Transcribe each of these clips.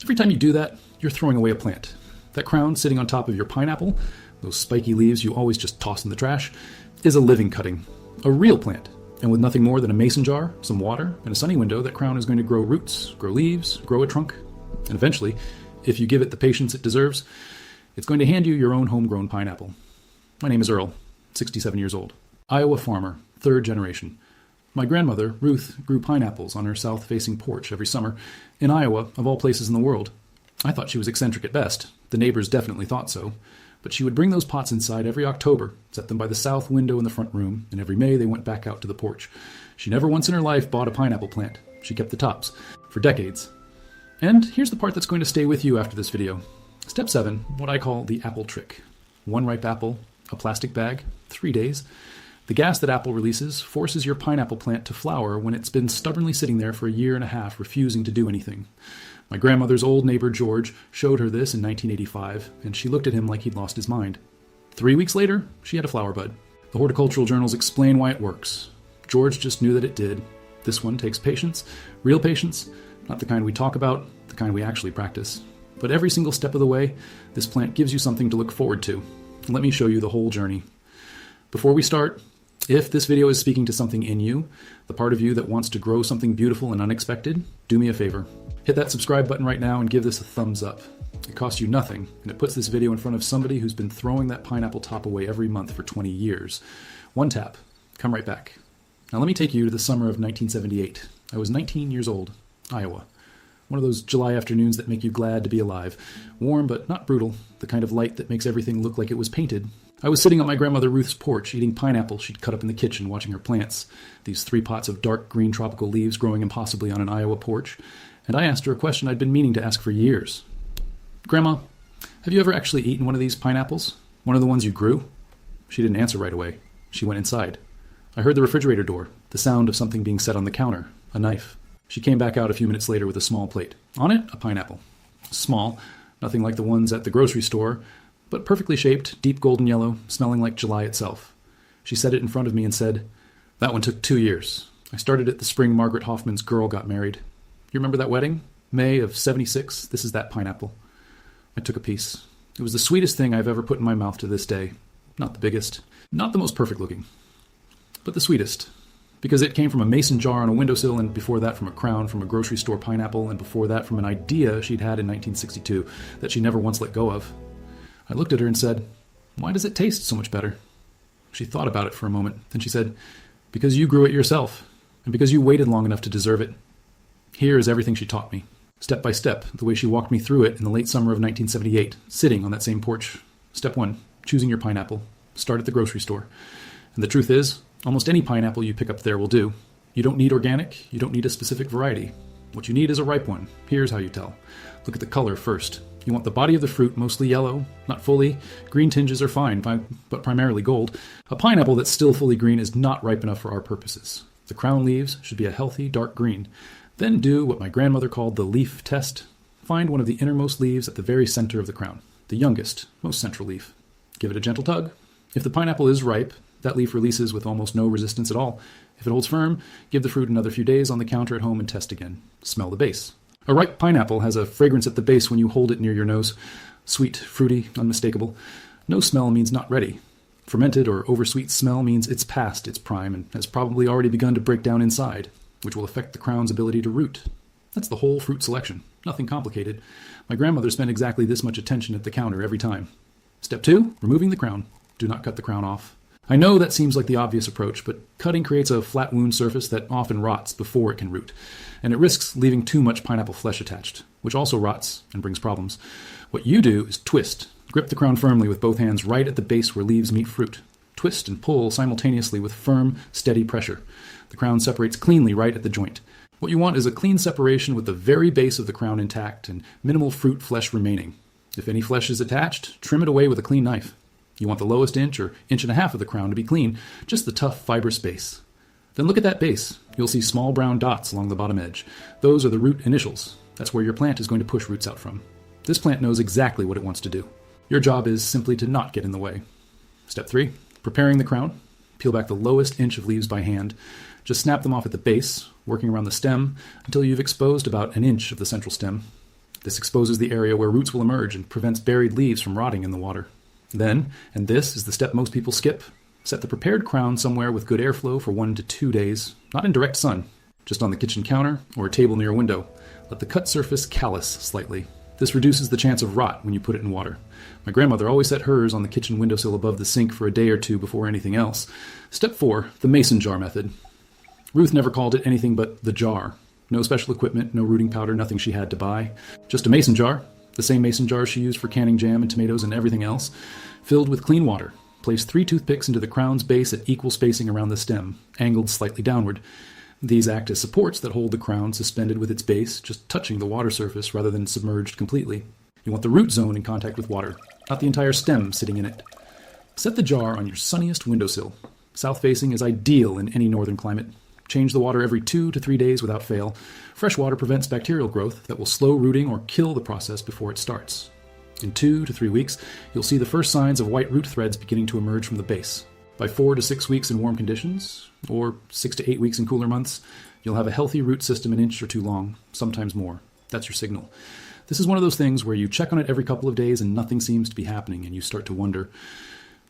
Every time you do that, you're throwing away a plant. That crown sitting on top of your pineapple, those spiky leaves you always just toss in the trash, is a living cutting, a real plant. And with nothing more than a mason jar, some water, and a sunny window, that crown is going to grow roots, grow leaves, grow a trunk. And eventually, if you give it the patience it deserves, it's going to hand you your own homegrown pineapple. My name is Earl, 67 years old. Iowa farmer, third generation. My grandmother, Ruth, grew pineapples on her south-facing porch every summer in Iowa, of all places in the world. I thought she was eccentric at best. The neighbors definitely thought so. But she would bring those pots inside every October, set them by the south window in the front room, and every May they went back out to the porch. She never once in her life bought a pineapple plant. She kept the tops, for decades. And here's the part that's going to stay with you after this video. Step 7, what I call the apple trick. 1 ripe apple, a plastic bag, 3 days. The gas that apple releases forces your pineapple plant to flower when it's been stubbornly sitting there for a year and a half, refusing to do anything. My grandmother's old neighbor George showed her this in 1985, and she looked at him like he'd lost his mind. 3 weeks later, she had a flower bud. The horticultural journals explain why it works. George just knew that it did. This one takes patience, real patience, not the kind we talk about, the kind we actually practice. But every single step of the way, this plant gives you something to look forward to. Let me show you the whole journey. Before we start, if this video is speaking to something in you, the part of you that wants to grow something beautiful and unexpected, do me a favor. Hit that subscribe button right now and give this a thumbs up. It costs you nothing, and it puts this video in front of somebody who's been throwing that pineapple top away every month for 20 years. One tap. Come right back. Now let me take you to the summer of 1978. I was 19 years old, Iowa. One of those July afternoons that make you glad to be alive. Warm but not brutal, the kind of light that makes everything look like it was painted. I was sitting on my grandmother Ruth's porch, eating pineapple she'd cut up in the kitchen, watching her plants. These 3 pots of dark green tropical leaves growing impossibly on an Iowa porch. And I asked her a question I'd been meaning to ask for years. Grandma, have you ever actually eaten one of these pineapples? One of the ones you grew? She didn't answer right away. She went inside. I heard the refrigerator door, the sound of something being set on the counter, a knife. She came back out a few minutes later with a small plate. On it, a pineapple. Small, nothing like the ones at the grocery store, but perfectly shaped, deep golden yellow, smelling like July itself. She set it in front of me and said, "That one took 2 years. I started it the spring Margaret Hoffman's girl got married. You remember that wedding? May of '76. This is that pineapple." I took a piece. It was the sweetest thing I've ever put in my mouth to this day. Not the biggest, not the most perfect looking, but the sweetest. Because it came from a mason jar on a windowsill, and before that from a crown from a grocery store pineapple, and before that from an idea she'd had in 1962 that she never once let go of. I looked at her and said, "Why does it taste so much better?" She thought about it for a moment. Then she said, "Because you grew it yourself, and because you waited long enough to deserve it." Here is everything she taught me, step by step, the way she walked me through it in the late summer of 1978, sitting on that same porch. Step 1, choosing your pineapple. Start at the grocery store. And the truth is, almost any pineapple you pick up there will do. You don't need organic, you don't need a specific variety. What you need is a ripe one. Here's how you tell. Look at the color first. You want the body of the fruit mostly yellow, not fully. Green tinges are fine, but primarily gold. A pineapple that's still fully green is not ripe enough for our purposes. The crown leaves should be a healthy, dark green. Then do what my grandmother called the leaf test. Find one of the innermost leaves at the very center of the crown, the youngest, most central leaf. Give it a gentle tug. If the pineapple is ripe, that leaf releases with almost no resistance at all. If it holds firm, give the fruit another few days on the counter at home and test again. Smell the base. A ripe pineapple has a fragrance at the base when you hold it near your nose. Sweet, fruity, unmistakable. No smell means not ready. Fermented or oversweet smell means it's past its prime and has probably already begun to break down inside, which will affect the crown's ability to root. That's the whole fruit selection. Nothing complicated. My grandmother spent exactly this much attention at the counter every time. Step 2, removing the crown. Do not cut the crown off. I know that seems like the obvious approach, but cutting creates a flat wound surface that often rots before it can root, and it risks leaving too much pineapple flesh attached, which also rots and brings problems. What you do is twist. Grip the crown firmly with both hands right at the base where leaves meet fruit. Twist and pull simultaneously with firm, steady pressure. The crown separates cleanly right at the joint. What you want is a clean separation with the very base of the crown intact and minimal fruit flesh remaining. If any flesh is attached, trim it away with a clean knife. You want the lowest inch or inch and a half of the crown to be clean, just the tough fibrous base. Then look at that base. You'll see small brown dots along the bottom edge. Those are the root initials. That's where your plant is going to push roots out from. This plant knows exactly what it wants to do. Your job is simply to not get in the way. Step 3, preparing the crown. Peel back the lowest inch of leaves by hand. Just snap them off at the base, working around the stem until you've exposed about an inch of the central stem. This exposes the area where roots will emerge and prevents buried leaves from rotting in the water. Then, and this is the step most people skip, set the prepared crown somewhere with good airflow for 1 to 2 days, not in direct sun, just on the kitchen counter or a table near a window. Let the cut surface callus slightly. This reduces the chance of rot when you put it in water. My grandmother always set hers on the kitchen windowsill above the sink for a day or two before anything else. Step 4, the mason jar method. Ruth never called it anything but the jar. No special equipment, no rooting powder, nothing she had to buy. Just a mason jar, the same mason jar she used for canning jam and tomatoes and everything else, filled with clean water. Place 3 toothpicks into the crown's base at equal spacing around the stem, angled slightly downward. These act as supports that hold the crown suspended with its base, just touching the water surface rather than submerged completely. You want the root zone in contact with water, not the entire stem sitting in it. Set the jar on your sunniest windowsill. South facing is ideal in any northern climate. Change the water every 2 to 3 days without fail. Fresh water prevents bacterial growth that will slow rooting or kill the process before it starts. In 2 to 3 weeks, you'll see the first signs of white root threads beginning to emerge from the base. By 4 to 6 weeks in warm conditions, or 6 to 8 weeks in cooler months, you'll have a healthy root system an inch or two long, sometimes more. That's your signal. This is one of those things where you check on it every couple of days and nothing seems to be happening and you start to wonder.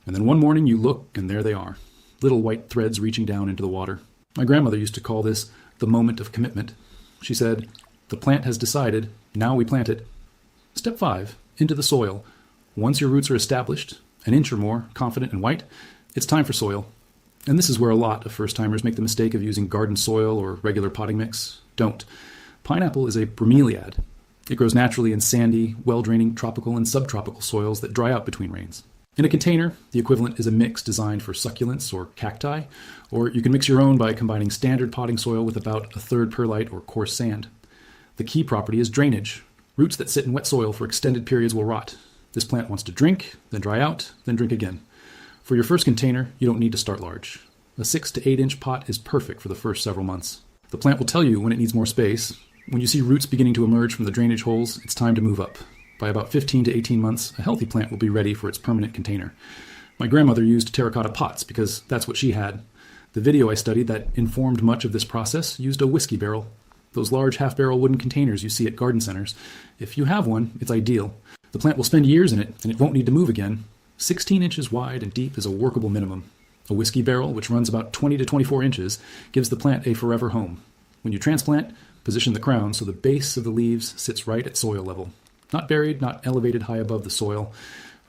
And then one morning you look and there they are, little white threads reaching down into the water. My grandmother used to call this the moment of commitment. She said, "The plant has decided, now we plant it." Step 5, into the soil. Once your roots are established, an inch or more, confident and white, it's time for soil. And this is where a lot of first-timers make the mistake of using garden soil or regular potting mix. Don't. Pineapple is a bromeliad. It grows naturally in sandy, well-draining tropical and subtropical soils that dry out between rains. In a container, the equivalent is a mix designed for succulents or cacti, or you can mix your own by combining standard potting soil with about 1/3 perlite or coarse sand. The key property is drainage. Roots that sit in wet soil for extended periods will rot. This plant wants to drink, then dry out, then drink again. For your first container, you don't need to start large. A 6 to 8 inch pot is perfect for the first several months. The plant will tell you when it needs more space. When you see roots beginning to emerge from the drainage holes, it's time to move up. By about 15 to 18 months, a healthy plant will be ready for its permanent container. My grandmother used terracotta pots because that's what she had. The video I studied that informed much of this process used a whiskey barrel. Those large half-barrel wooden containers you see at garden centers. If you have one, it's ideal. The plant will spend years in it, and it won't need to move again. 16 inches wide and deep is a workable minimum. A whiskey barrel, which runs about 20 to 24 inches, gives the plant a forever home. When you transplant, position the crown so the base of the leaves sits right at soil level. Not buried, not elevated high above the soil.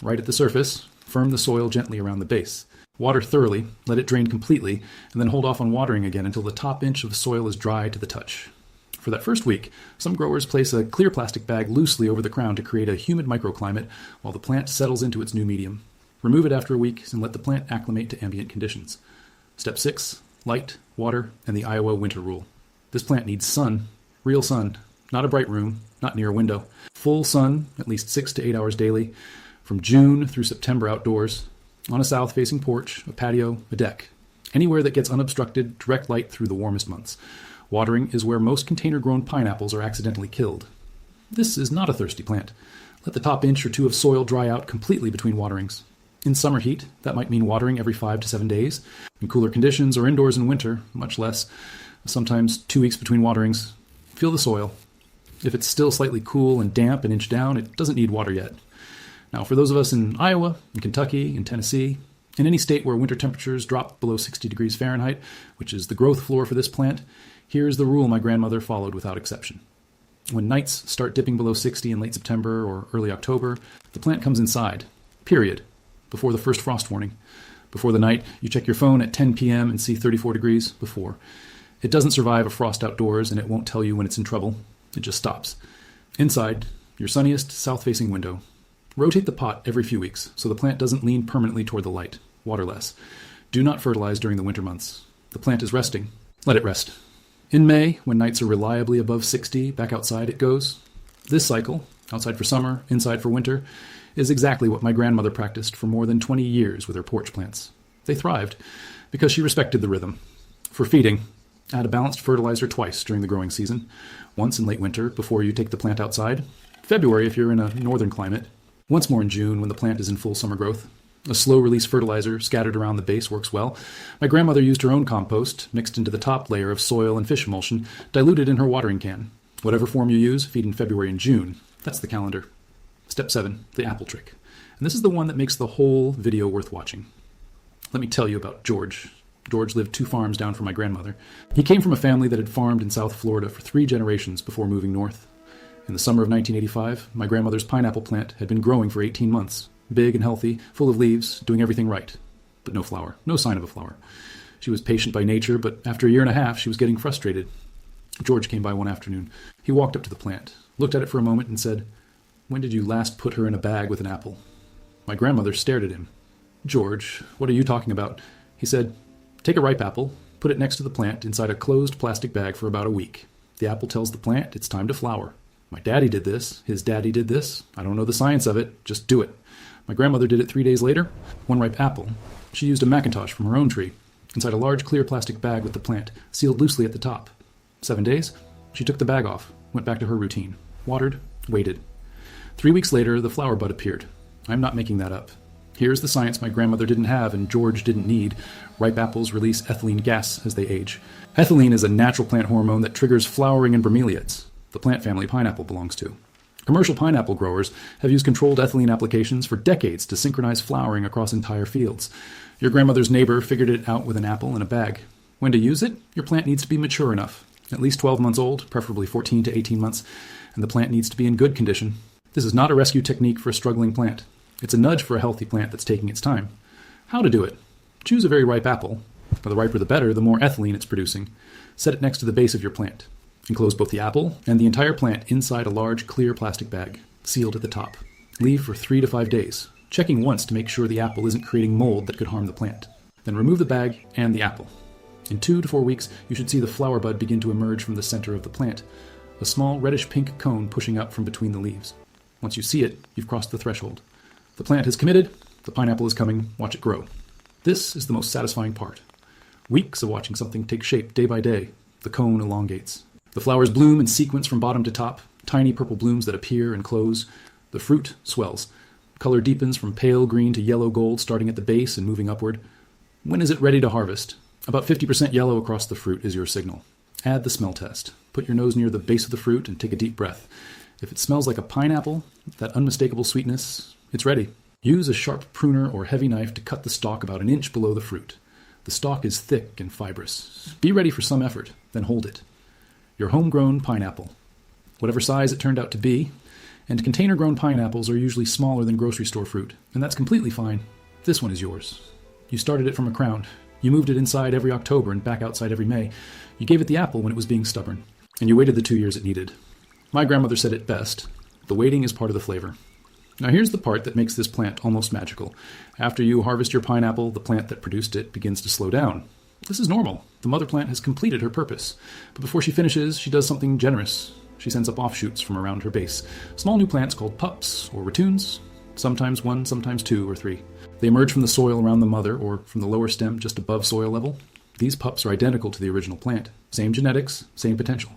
Right at the surface, firm the soil gently around the base. Water thoroughly, let it drain completely, and then hold off on watering again until the top inch of the soil is dry to the touch. For that first week, some growers place a clear plastic bag loosely over the crown to create a humid microclimate while the plant settles into its new medium. Remove it after a week and let the plant acclimate to ambient conditions. Step 6, light, water, and the Iowa winter rule. This plant needs sun, real sun, not a bright room, not near a window. Full sun, at least 6 to 8 hours daily, from June through September outdoors, on a south-facing porch, a patio, a deck. Anywhere that gets unobstructed, direct light through the warmest months. Watering is where most container-grown pineapples are accidentally killed. This is not a thirsty plant. Let the top inch or two of soil dry out completely between waterings. In summer heat, that might mean watering every 5 to 7 days. In cooler conditions or indoors in winter, much less, sometimes 2 weeks between waterings. Feel the soil. If it's still slightly cool and damp an inch down, it doesn't need water yet. Now, for those of us in Iowa, in Kentucky, in Tennessee, in any state where winter temperatures drop below 60 degrees Fahrenheit, which is the growth floor for this plant, here's the rule my grandmother followed without exception. When nights start dipping below 60 in late September or early October, the plant comes inside, period, before the first frost warning. Before the night, you check your phone at 10 p.m. and see 34 degrees before. It doesn't survive a frost outdoors, and it won't tell you when it's in trouble. It just stops. Inside, your sunniest south-facing window. Rotate the pot every few weeks so the plant doesn't lean permanently toward the light, waterless. Do not fertilize during the winter months. The plant is resting. Let it rest. In May, when nights are reliably above 60, back outside it goes. This cycle, outside for summer, inside for winter, is exactly what my grandmother practiced for more than 20 years with her porch plants. They thrived because she respected the rhythm. For feeding, add a balanced fertilizer twice during the growing season. Once in late winter before you take the plant outside. February if you're in a northern climate. Once more in June when the plant is in full summer growth. A slow-release fertilizer scattered around the base works well. My grandmother used her own compost, mixed into the top layer of soil and fish emulsion, diluted in her watering can. Whatever form you use, feed in February and June. That's the calendar. Step 7, the apple trick. And this is the one that makes the whole video worth watching. Let me tell you about George. George lived 2 farms down from my grandmother. He came from a family that had farmed in South Florida for 3 generations before moving north. In the summer of 1985, my grandmother's pineapple plant had been growing for 18 months, big and healthy, full of leaves, doing everything right. But no flower, no sign of a flower. She was patient by nature, but after a year and a half, she was getting frustrated. George came by one afternoon. He walked up to the plant, looked at it for a moment, and said, "When did you last put her in a bag with an apple?" My grandmother stared at him. "George, what are you talking about?" He said, "Take a ripe apple, put it next to the plant inside a closed plastic bag for about a week. The apple tells the plant it's time to flower. My daddy did this. His daddy did this. I don't know the science of it. Just do it." My grandmother did it 3 days later. One ripe apple. She used a Macintosh from her own tree, inside a large clear plastic bag with the plant, sealed loosely at the top. 7 days, she took the bag off, went back to her routine, watered, waited. 3 weeks later, the flower bud appeared. I'm not making that up. Here's the science my grandmother didn't have and George didn't need. Ripe apples release ethylene gas as they age. Ethylene is a natural plant hormone that triggers flowering in bromeliads, the plant family pineapple belongs to. Commercial pineapple growers have used controlled ethylene applications for decades to synchronize flowering across entire fields. Your grandmother's neighbor figured it out with an apple in a bag. When to use it? Your plant needs to be mature enough, at least 12 months old, preferably 14 to 18 months, and the plant needs to be in good condition. This is not a rescue technique for a struggling plant. It's a nudge for a healthy plant that's taking its time. How to do it? Choose a very ripe apple. The riper the better, the more ethylene it's producing. Set it next to the base of your plant. Enclose both the apple and the entire plant inside a large clear plastic bag, sealed at the top. Leave for 3 to 5 days, checking once to make sure the apple isn't creating mold that could harm the plant. Then remove the bag and the apple. In 2 to 4 weeks, you should see the flower bud begin to emerge from the center of the plant, a small reddish-pink cone pushing up from between the leaves. Once you see it, you've crossed the threshold. The plant has committed, the pineapple is coming, watch it grow. This is the most satisfying part. Weeks of watching something take shape day by day, the cone elongates. The flowers bloom in sequence from bottom to top, tiny purple blooms that appear and close. The fruit swells. Color deepens from pale green to yellow gold, starting at the base and moving upward. When is it ready to harvest? About 50% yellow across the fruit is your signal. Add the smell test. Put your nose near the base of the fruit and take a deep breath. If it smells like a pineapple, that unmistakable sweetness, it's ready. Use a sharp pruner or heavy knife to cut the stalk about an inch below the fruit. The stalk is thick and fibrous. Be ready for some effort, then hold it. Your homegrown pineapple, whatever size it turned out to be, and container-grown pineapples are usually smaller than grocery store fruit, and that's completely fine. This one is yours. You started it from a crown. You moved it inside every October and back outside every May. You gave it the apple when it was being stubborn, and you waited the 2 years it needed. My grandmother said it best, the waiting is part of the flavor. Now here's the part that makes this plant almost magical. After you harvest your pineapple, the plant that produced it begins to slow down. This is normal. The mother plant has completed her purpose. But before she finishes, she does something generous. She sends up offshoots from around her base. Small new plants called pups, or ratoons. Sometimes 1, sometimes 2 or 3. They emerge from the soil around the mother, or from the lower stem just above soil level. These pups are identical to the original plant. Same genetics, same potential.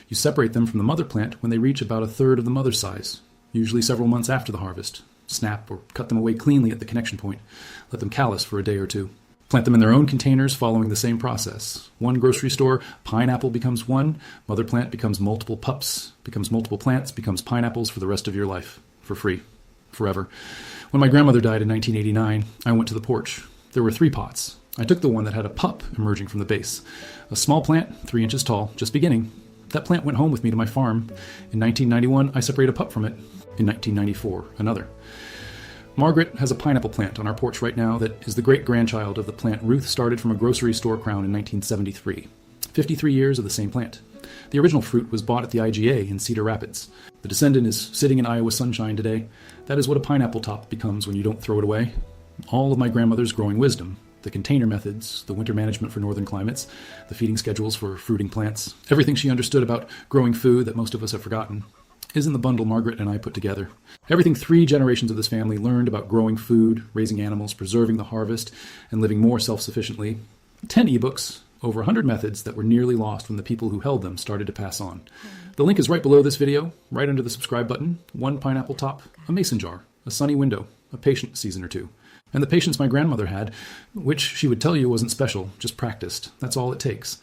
You separate them from the mother plant when they reach about a third of the mother's size, usually several months after the harvest. Snap or cut them away cleanly at the connection point. Let them callus for a day or 2. Plant them in their own containers following the same process. One grocery store, pineapple becomes one, mother plant becomes multiple pups, becomes multiple plants, becomes pineapples for the rest of your life. For free. Forever. When my grandmother died in 1989, I went to the porch. There were 3 pots. I took the one that had a pup emerging from the base. A small plant, 3 inches tall, just beginning. That plant went home with me to my farm. In 1991, I separated a pup from it. In 1994, another. Margaret has a pineapple plant on our porch right now that is the great-grandchild of the plant Ruth started from a grocery store crown in 1973. 53 years of the same plant. The original fruit was bought at the IGA in Cedar Rapids. The descendant is sitting in Iowa sunshine today. That is what a pineapple top becomes when you don't throw it away. All of my grandmother's growing wisdom, the container methods, the winter management for northern climates, the feeding schedules for fruiting plants, everything she understood about growing food that most of us have forgotten, is in the bundle Margaret and I put together. Everything 3 generations of this family learned about growing food, raising animals, preserving the harvest, and living more self-sufficiently. 10 ebooks, over 100 methods that were nearly lost when the people who held them started to pass on. The link is right below this video, right under the subscribe button. 1 pineapple top, a mason jar, a sunny window, a patient season or 2. And the patience my grandmother had, which she would tell you wasn't special, just practiced. That's all it takes.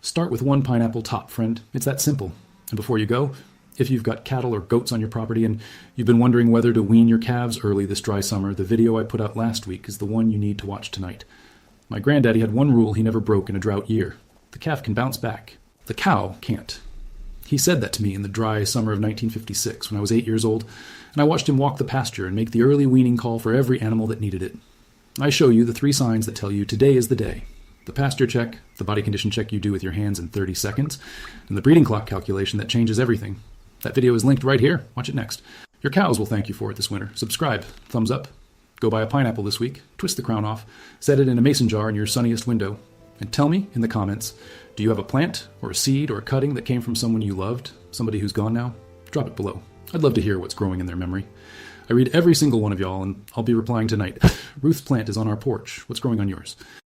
Start with 1 pineapple top, friend. It's that simple. And before you go, If you've got cattle or goats on your property and you've been wondering whether to wean your calves early this dry summer, the video I put out last week is the one you need to watch tonight. My granddaddy had one rule he never broke in a drought year. The calf can bounce back. The cow can't. He said that to me in the dry summer of 1956 when I was 8 years old, and I watched him walk the pasture and make the early weaning call for every animal that needed it. I show you the 3 signs that tell you today is the day. The pasture check, the body condition check you do with your hands in 30 seconds, and the breeding clock calculation that changes everything. That video is linked right here. Watch it next. Your cows will thank you for it this winter. Subscribe. Thumbs up. Go buy a pineapple this week. Twist the crown off. Set it in a mason jar in your sunniest window. And tell me in the comments, do you have a plant or a seed or a cutting that came from someone you loved? Somebody who's gone now? Drop it below. I'd love to hear what's growing in their memory. I read every single one of y'all, and I'll be replying tonight. Ruth's plant is on our porch. What's growing on yours?